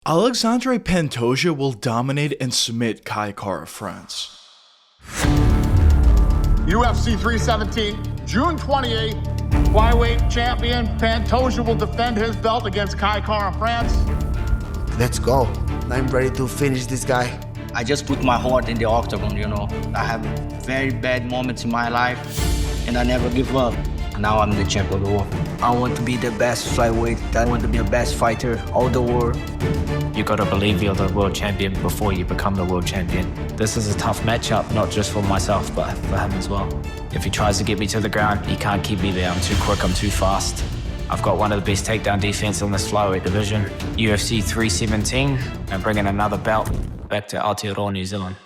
Alexandre Pantoja will dominate and submit Kai Kara-France. UFC 317, June 28th, flyweight champion Pantoja will defend his belt against Kai Kara-France. Let's go. I'm ready to finish this guy. I just put my heart in the octagon, you know. I have very bad moments in my life, and I never give up. Now I'm the champ of the world. I want to be the best flyweight. I want to be the best fighter of the world. You gotta believe you're the world champion before you become the world champion. This is a tough matchup, not just for myself, but for him as well. If he tries to get me to the ground, he can't keep me there. I'm too quick, I'm too fast. I've got one of the best takedown defense in this flyweight division. UFC 317, and bringing another belt back to Aotearoa, New Zealand.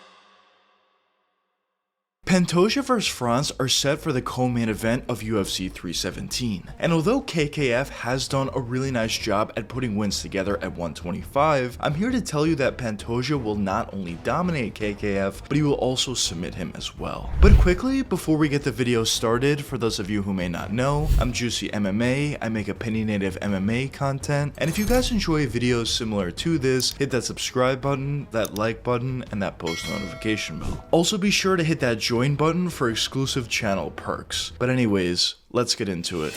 Pantoja vs France are set for the co-main event of UFC 317, and although KKF has done a really nice job at putting wins together at 125, I'm here to tell you that Pantoja will not only dominate KKF, but he will also submit him as well. But quickly, before we get the video started, for those of you who may not know, I'm JuicyMMA, I make opinionative MMA content, and if you guys enjoy videos similar to this, hit that subscribe button, that like button, and that post notification bell. Also be sure to hit that join button for exclusive channel perks. But anyways, let's get into it.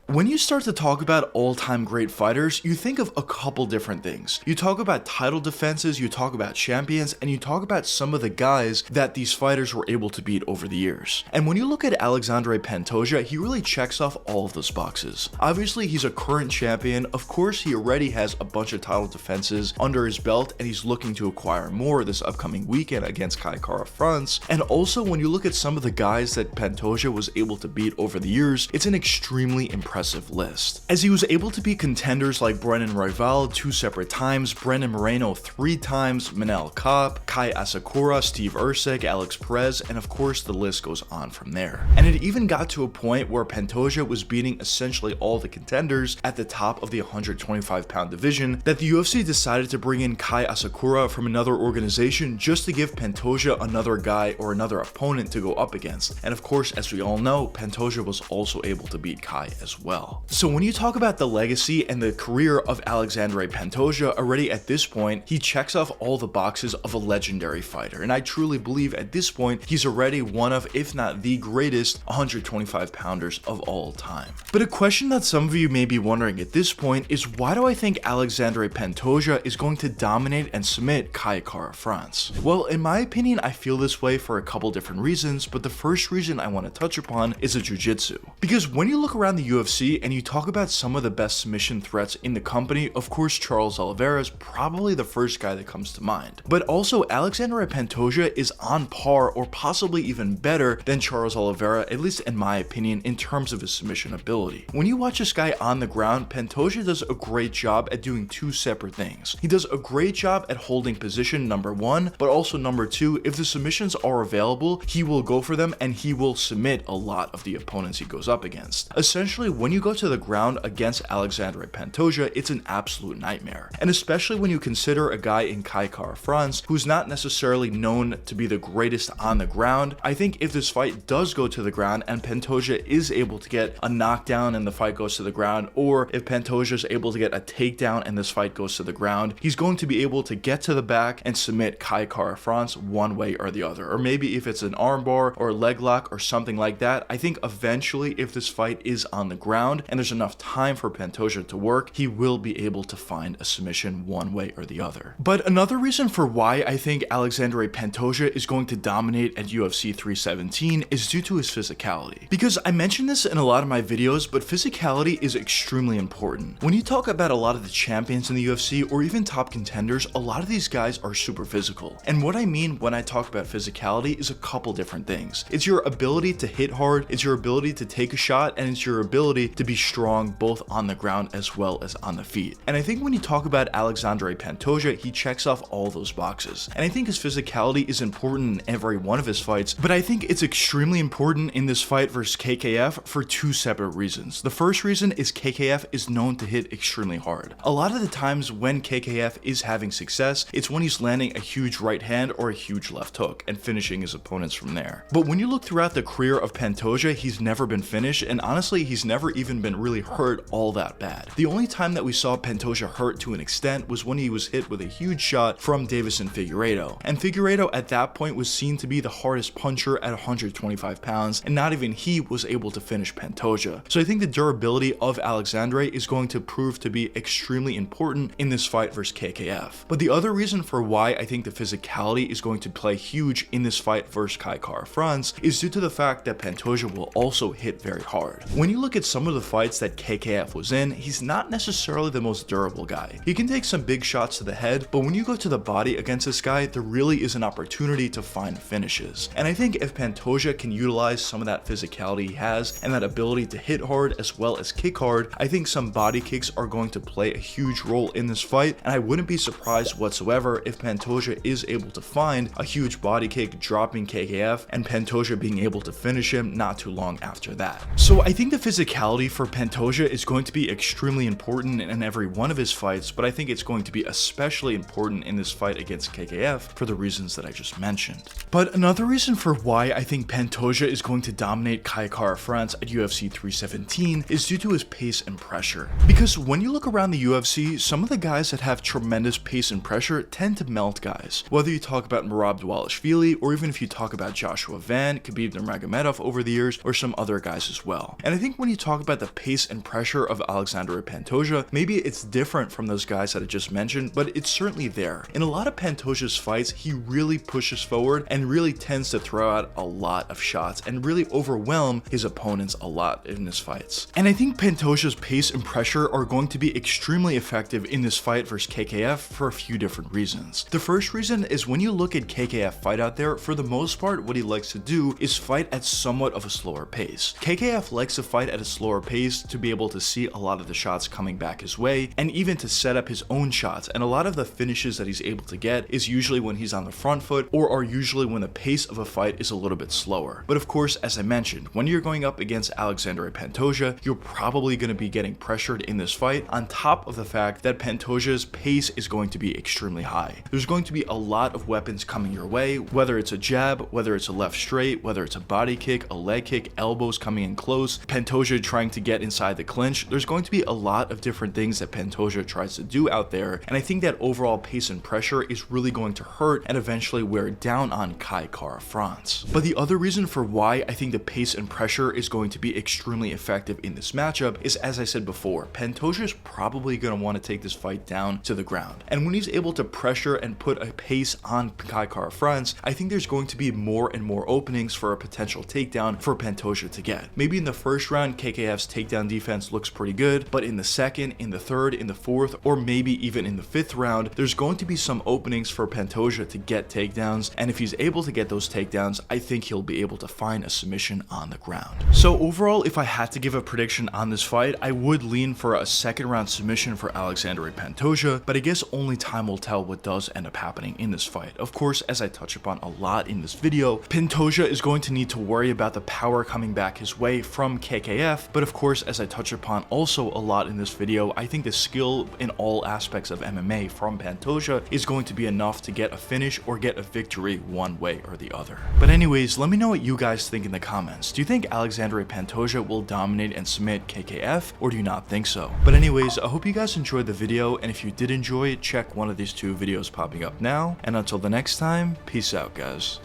When you start to talk about all-time great fighters, you think of a couple different things. You talk about title defenses, you talk about champions, and you talk about some of the guys that these fighters were able to beat over the years. And when you look at Alexandre Pantoja, he really checks off all of those boxes. Obviously, he's a current champion. Of course, he already has a bunch of title defenses under his belt, and he's looking to acquire more this upcoming weekend against Kai Kara-France. And also, when you look at some of the guys that Pantoja was able to beat over the years, it's an extremely impressive list, as he was able to beat contenders like Brennan Royval 2 separate times, Brendan Moreno 3 times, Manel Kape, Kai Asakura, Steve Erceg, Alex Perez, and of course the list goes on from there. And it even got to a point where Pantoja was beating essentially all the contenders at the top of the 125-pound division that the UFC decided to bring in Kai Asakura from another organization just to give Pantoja another guy or another opponent to go up against. And of course, as we all know, Pantoja was also able to beat Kai as well. So when you talk about the legacy and the career of Alexandre Pantoja, already at this point, he checks off all the boxes of a legendary fighter. And I truly believe at this point, he's already one of, if not the greatest, 125-pounders of all time. But a question that some of you may be wondering at this point is, why do I think Alexandre Pantoja is going to dominate and submit Kai Kara-France? Well, in my opinion, I feel this way for a couple different reasons, but the first reason I want to touch upon is the jiu-jitsu. Because when you look around the UFC and you talk about some of the best submission threats in the company, of course Charles Oliveira is probably the first guy that comes to mind. But also Alexandre Pantoja is on par or possibly even better than Charles Oliveira, at least in my opinion, in terms of his submission ability. When you watch this guy on the ground, Pantoja does a great job at doing two separate things. He does a great job at holding position, number one, but also number two, if the submissions are available, he will go for them and he will submit a lot of the opponents he goes up against. Essentially, when you go to the ground against Alexandre Pantoja, it's an absolute nightmare. And especially when you consider a guy in Kai Kara-France who's not necessarily known to be the greatest on the ground, I think if this fight does go to the ground and Pantoja is able to get a knockdown and the fight goes to the ground, or if Pantoja is able to get a takedown and this fight goes to the ground, he's going to be able to get to the back and submit Kai Kara-France one way or the other. Or maybe if it's an armbar or a leg lock or something like that, I think eventually if this fight is on the ground and there's enough time for Pantoja to work, he will be able to find a submission one way or the other. But another reason for why I think Alexandre Pantoja is going to dominate at UFC 317 is due to his physicality. Because I mentioned this in a lot of my videos, but physicality is extremely important. When you talk about a lot of the champions in the UFC or even top contenders, a lot of these guys are super physical. And what I mean when I talk about physicality is a couple different things. It's your ability to hit hard, it's your ability to take a shot, and it's your ability ability to be strong both on the ground as well as on the feet. And I think when you talk about Alexandre Pantoja, he checks off all those boxes. And I think his physicality is important in every one of his fights, but I think it's extremely important in this fight versus KKF for two separate reasons. The first reason is KKF is known to hit extremely hard. A lot of the times when KKF is having success, it's when he's landing a huge right hand or a huge left hook and finishing his opponents from there. But when you look throughout the career of Pantoja, he's never been finished, and honestly, he's never even been really hurt all that bad. The only time that we saw Pantoja hurt to an extent was when he was hit with a huge shot from Deiveson Figueiredo. And Figueiredo at that point was seen to be the hardest puncher at 125 pounds, and not even he was able to finish Pantoja. So I think the durability of Alexandre is going to prove to be extremely important in this fight versus KKF. But the other reason for why I think the physicality is going to play huge in this fight versus Kai Kara-France is due to the fact that Pantoja will also hit very hard. When you look at some of the fights that KKF was in, he's not necessarily the most durable guy. He can take some big shots to the head, but when you go to the body against this guy, there really is an opportunity to find finishes. And I think if Pantoja can utilize some of that physicality he has and that ability to hit hard as well as kick hard, I think some body kicks are going to play a huge role in this fight, and I wouldn't be surprised whatsoever if Pantoja is able to find a huge body kick dropping KKF and Pantoja being able to finish him not too long after that. So I think the physicality for Pantoja is going to be extremely important in every one of his fights, but I think it's going to be especially important in this fight against KKF for the reasons that I just mentioned. But another reason for why I think Pantoja is going to dominate Kai Kara-France at UFC 317 is due to his pace and pressure. Because when you look around the UFC, some of the guys that have tremendous pace and pressure tend to melt guys. Whether you talk about Merab Dvalishvili, or even if you talk about Joshua Van, Khabib Nurmagomedov over the years, or some other guys as well. And I think when you talk about the pace and pressure of Alexandre Pantoja, maybe it's different from those guys that I just mentioned, but it's certainly there. In a lot of Pantoja's fights, he really pushes forward and really tends to throw out a lot of shots and really overwhelm his opponents a lot in his fights. And I think Pantoja's pace and pressure are going to be extremely effective in this fight versus KKF for a few different reasons. The first reason is when you look at KKF fight out there, for the most part, what he likes to do is fight at somewhat of a slower pace. KKF likes to fight at a slower pace to be able to see a lot of the shots coming back his way and even to set up his own shots, and a lot of the finishes that he's able to get is usually when he's on the front foot or are usually when the pace of a fight is a little bit slower. But of course, as I mentioned, when you're going up against Alexandre Pantoja, you're probably going to be getting pressured in this fight, on top of the fact that Pantoja's pace is going to be extremely high. There's going to be a lot of weapons coming your way, whether it's a jab, whether it's a left straight, whether it's a body kick, a leg kick, elbows coming in close, Pantoja trying to get inside the clinch. There's going to be a lot of different things that Pantoja tries to do out there, and I think that overall pace and pressure is really going to hurt and eventually wear down on Kai Kara-France. But the other reason for why I think the pace and pressure is going to be extremely effective in this matchup is, as I said before, Pantoja is probably going to want to take this fight down to the ground. And when he's able to pressure and put a pace on Kai Kara-France, I think there's going to be more and more openings for a potential takedown for Pantoja to get. Maybe in the first round, KKF's takedown defense looks pretty good, but in the second, in the third, in the fourth, or maybe even in the fifth round, there's going to be some openings for Pantoja to get takedowns, and if he's able to get those takedowns, I think he'll be able to find a submission on the ground. So overall, if I had to give a prediction on this fight, I would lean for a second round submission for Alexandre Pantoja, but I guess only time will tell what does end up happening in this fight. Of course, as I touch upon a lot in this video, Pantoja is going to need to worry about the power coming back his way from KKF, but of course, as I touch upon also a lot in this video, I think the skill in all aspects of MMA from Pantoja is going to be enough to get a finish or get a victory one way or the other. But anyways, let me know what you guys think in the comments. Do you think Alexandre Pantoja will dominate and submit KKF, or do you not think so? But anyways, I hope you guys enjoyed the video, and if you did enjoy it, check one of these two videos popping up now, and until the next time, peace out guys.